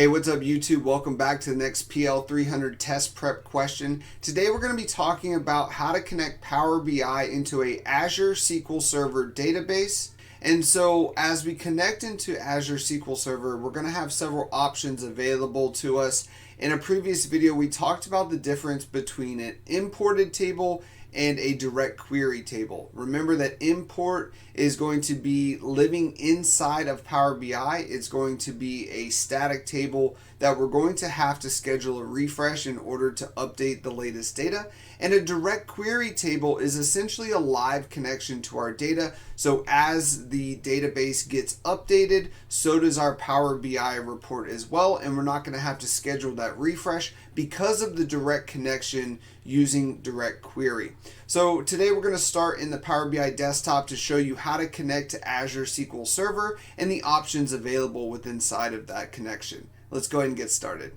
Hey, what's up YouTube? Welcome back to the next PL300 test prep question. Today we're going to be talking about how to connect Power BI into a Azure SQL Server database. And so as we connect into Azure SQL Server, we're going to have several options available to us. In a previous video, we talked about the difference between an imported table and a direct query table. Remember that import is going to be living inside of Power BI. It's going to be a static table that we're going to have to schedule a refresh in order to update the latest data. And a direct query table is essentially a live connection to our data. So as the database gets updated, so does our Power BI report as well. And we're not going to have to schedule that refresh because of the direct connection using direct query. So today we're going to start in the Power BI desktop to show you how to connect to Azure SQL Server and the options available within inside of that connection. Let's go ahead and get started.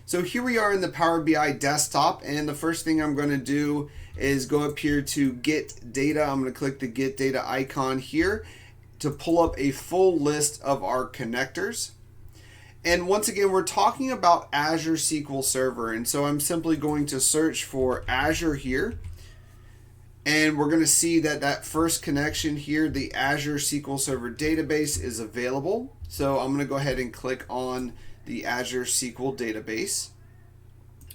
So here we are in the Power BI desktop, and the first thing I'm going to do is go up here to Get Data. I'm going to click the Get Data icon here to pull up a full list of our connectors. And once again, we're talking about Azure SQL Server, and so I'm simply going to search for Azure here. And we're going to see that that first connection here, the Azure SQL Server database, is available. So I'm going to go ahead and click on the Azure SQL database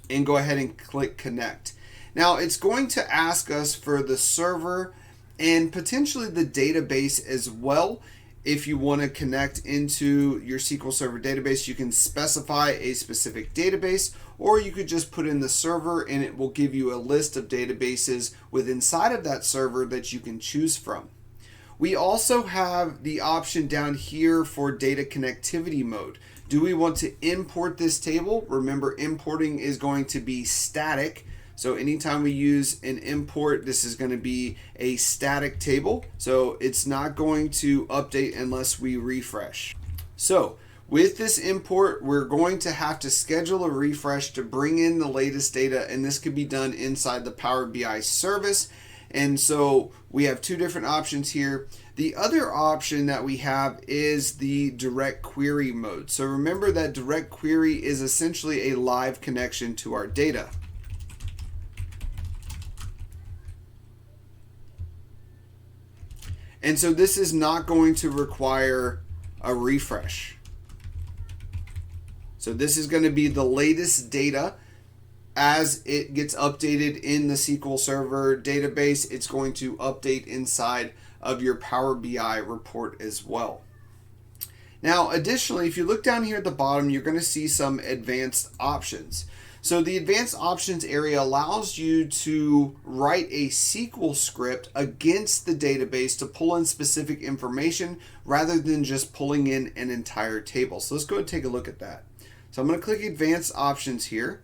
and go ahead and click connect. Now it's going to ask us for the server and potentially the database as well. If you want to connect into your SQL Server database, you can specify a specific database, or you could just put in the server and it will give you a list of databases within inside of that server that you can choose from. We also have the option down here for data connectivity mode. Do we want to import this table? Remember, importing is going to be static. So anytime we use an import, this is going to be a static table. So it's not going to update unless we refresh. So with this import, we're going to have to schedule a refresh to bring in the latest data, and this could be done inside the Power BI service. And so we have two different options here. The other option that we have is the direct query mode. So remember that direct query is essentially a live connection to our data. And so this is not going to require a refresh. So this is going to be the latest data as it gets updated in the SQL Server database. It's going to update inside of your Power BI report as well. Now, additionally, if you look down here at the bottom, you're going to see some advanced options. So the advanced options area allows you to write a SQL script against the database to pull in specific information rather than just pulling in an entire table. So let's go and take a look at that. So I'm going to click advanced options here.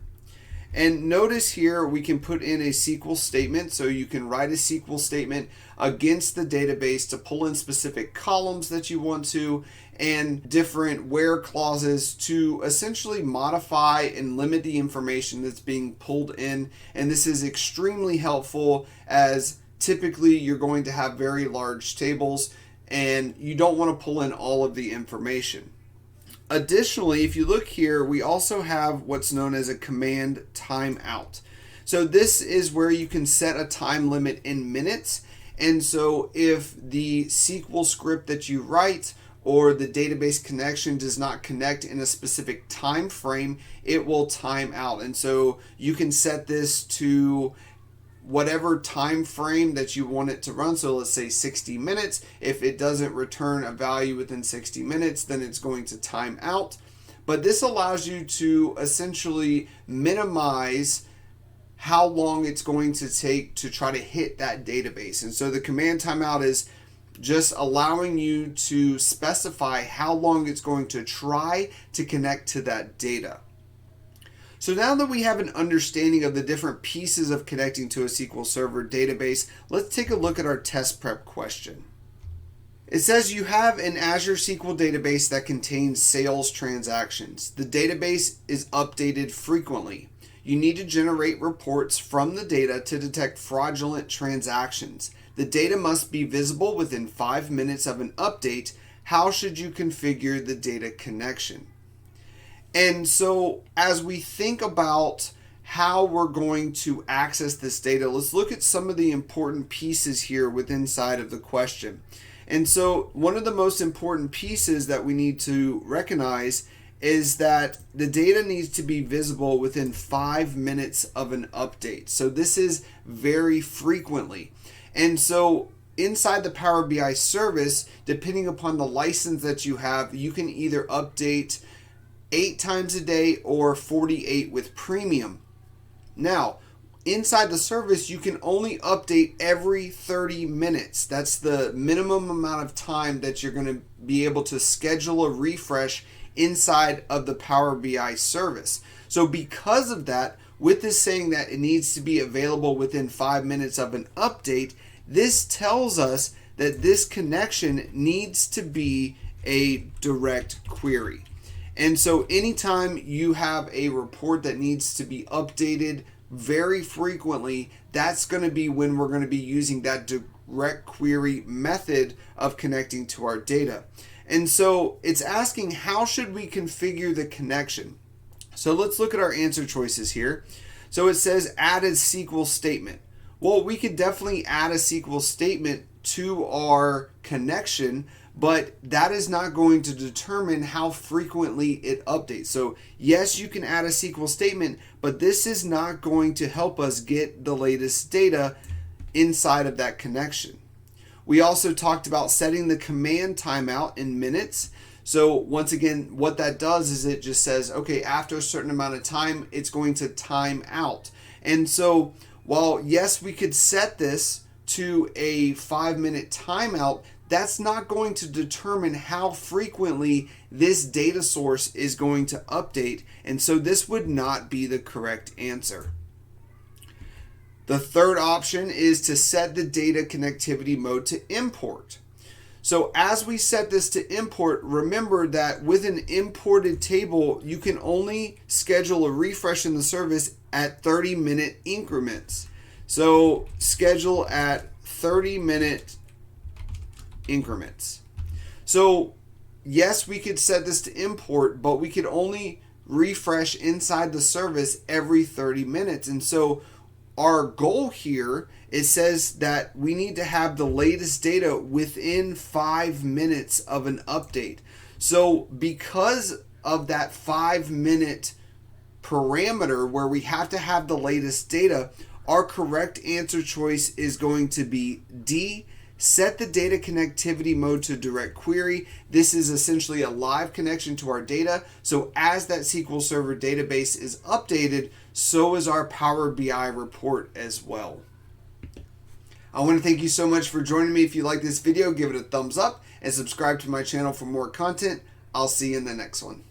And notice here we can put in a SQL statement, so you can write a SQL statement against the database to pull in specific columns that you want to, and different where clauses to essentially modify and limit the information that's being pulled in. And this is extremely helpful as typically you're going to have very large tables and you don't want to pull in all of the information. Additionally, if you look here, we also have what's known as a command timeout. So this is where you can set a time limit in minutes. And so if the SQL script that you write or the database connection does not connect in a specific time frame, it will time out. And so you can set this to whatever time frame that you want it to run. So let's say 60 minutes. If it doesn't return a value within 60 minutes, then it's going to time out. But this allows you to essentially minimize how long it's going to take to try to hit that database. And so the command timeout is just allowing you to specify how long it's going to try to connect to that data. So now that we have an understanding of the different pieces of connecting to a SQL Server database, let's take a look at our test prep question. It says you have an Azure SQL database that contains sales transactions. The database is updated frequently. You need to generate reports from the data to detect fraudulent transactions. The data must be visible within 5 minutes of an update. how should you configure the data connection? And so as we think about how we're going to access this data, let's look at some of the important pieces here within inside of the question. And so one of the most important pieces that we need to recognize is that the data needs to be visible within 5 minutes of an update. So this is very frequently. And so inside the Power BI service, depending upon the license that you have, you can either update 8 times a day or 48 with premium. Now, inside the service, you can only update every 30 minutes. That's the minimum amount of time that you're going to be able to schedule a refresh inside of the Power BI service. So because of that, with this saying that it needs to be available within 5 minutes of an update, this tells us that this connection needs to be a direct query. And so anytime you have a report that needs to be updated very frequently, that's going to be when we're going to be using that direct query method of connecting to our data. And so it's asking, how should we configure the connection? So let's look at our answer choices here. So it says add a SQL statement. Well, we could definitely add a SQL statement to our connection, but that is not going to determine how frequently it updates. So yes, you can add a SQL statement, but this is not going to help us get the latest data inside of that connection. We also talked about setting the command timeout in minutes. So once again, what that does is it just says, okay, after a certain amount of time, it's going to time out. And so while yes, we could set this to a 5-minute timeout, that's not going to determine how frequently this data source is going to update. And so this would not be the correct answer. The third option is to set the data connectivity mode to import. So as we set this to import, remember that with an imported table, you can only schedule a refresh in the service at 30-minute increments. So schedule at 30-minute increments. So yes, we could set this to import, but we could only refresh inside the service every 30 minutes. And so our goal here, it says that we need to have the latest data within 5 minutes of an update. So because of that 5-minute parameter where we have to have the latest data, our correct answer choice is going to be D. Set the data connectivity mode to direct query. This is essentially a live connection to our data. So as that SQL Server database is updated, so is our Power BI report as well. I want to thank you so much for joining me. If you like this video, give it a thumbs up and subscribe to my channel for more content. I'll see you in the next one.